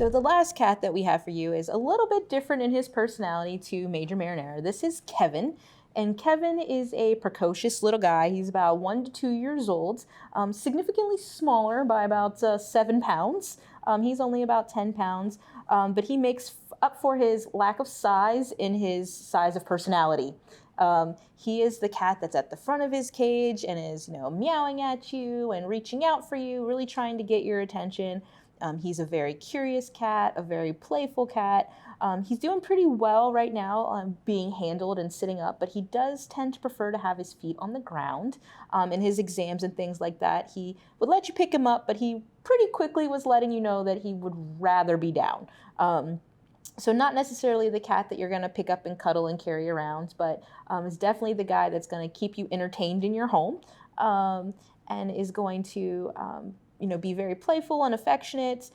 So the last cat that we have for you is a little bit different in his personality to Major Marinara. This is Kevin. And Kevin is a precocious little guy. He's about 1 to 2 years old, significantly smaller by about 7 pounds. He's only about 10 pounds, but he makes up for his lack of size in his size of personality. He is the cat that's at the front of his cage and is, meowing at you and reaching out for you, really trying to get your attention. He's a very curious cat, a very playful cat. He's doing pretty well right now being handled and sitting up, but he does tend to prefer to have his feet on the ground. In his exams and things like that, he would let you pick him up, but he pretty quickly was letting you know that he would rather be down. So not necessarily the cat that you're going to pick up and cuddle and carry around, but is definitely the guy that's going to keep you entertained in your home, and is going to be very playful and affectionate.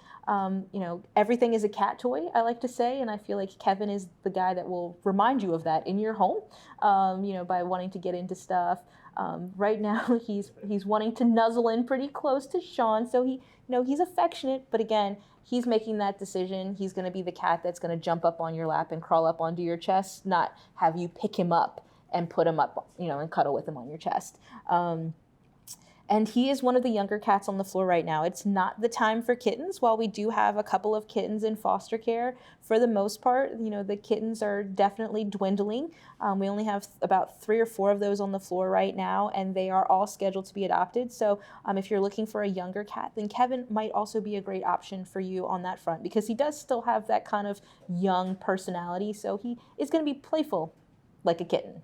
Everything is a cat toy, I like to say, and I feel like Kevin is the guy that will remind you of that in your home, by wanting to get into stuff. Right now, he's wanting to nuzzle in pretty close to Sean, so he's affectionate, but again, he's making that decision. He's going to be the cat that's going to jump up on your lap and crawl up onto your chest, not have you pick him up and put him up, and cuddle with him on your chest. And he is one of the younger cats on the floor right now. It's not the time for kittens. While we do have a couple of kittens in foster care, for the most part, the kittens are definitely dwindling. We only have about 3 or 4 of those on the floor right now, and they are all scheduled to be adopted. So if you're looking for a younger cat, then Kevin might also be a great option for you on that front, because he does still have that kind of young personality. So he is going to be playful like a kitten.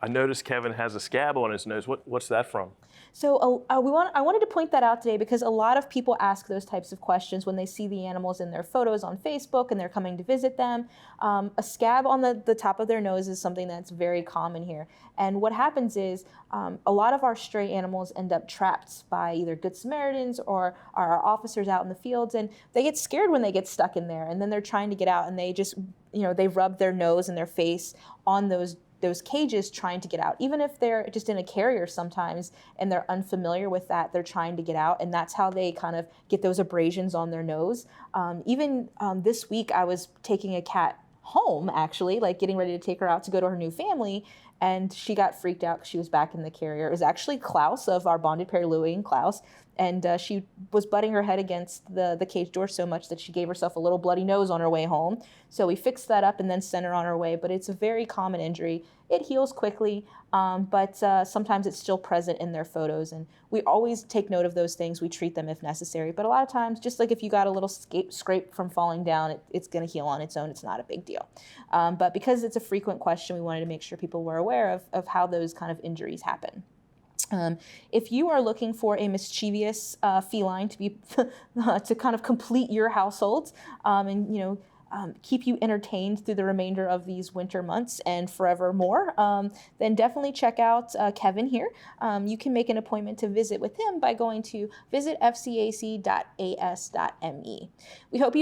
I noticed Kevin has a scab on his nose. What's that from? So I wanted to point that out today, because a lot of people ask those types of questions when they see the animals in their photos on Facebook and they're coming to visit them. A scab on the top of their nose is something that's very common here. And what happens is a lot of our stray animals end up trapped by either Good Samaritans or our officers out in the fields, and they get scared when they get stuck in there, and then they're trying to get out, and they just, they rub their nose and their face on those cages trying to get out. Even if they're just in a carrier sometimes and they're unfamiliar with that, they're trying to get out, and that's how they kind of get those abrasions on their nose. Even this week, I was taking a cat home, actually, like getting ready to take her out to go to her new family, and she got freaked out because she was back in the carrier. It was actually Klaus of our bonded pair, Louie and Klaus, and she was butting her head against the cage door so much that she gave herself a little bloody nose on her way home. So we fixed that up and then sent her on her way, but it's a very common injury. It heals quickly, but sometimes it's still present in their photos, and we always take note of those things. We treat them if necessary, but a lot of times, just like if you got a little scrape from falling down, it's going to heal on its own. It's not a big deal. But because it's a frequent question, we wanted to make sure people were aware of how those kind of injuries happen. If you are looking for a mischievous feline to be to kind of complete your household, and keep you entertained through the remainder of these winter months and forevermore, then definitely check out Kevin here. You can make an appointment to visit with him by going to visitfcac.as.me. We hope you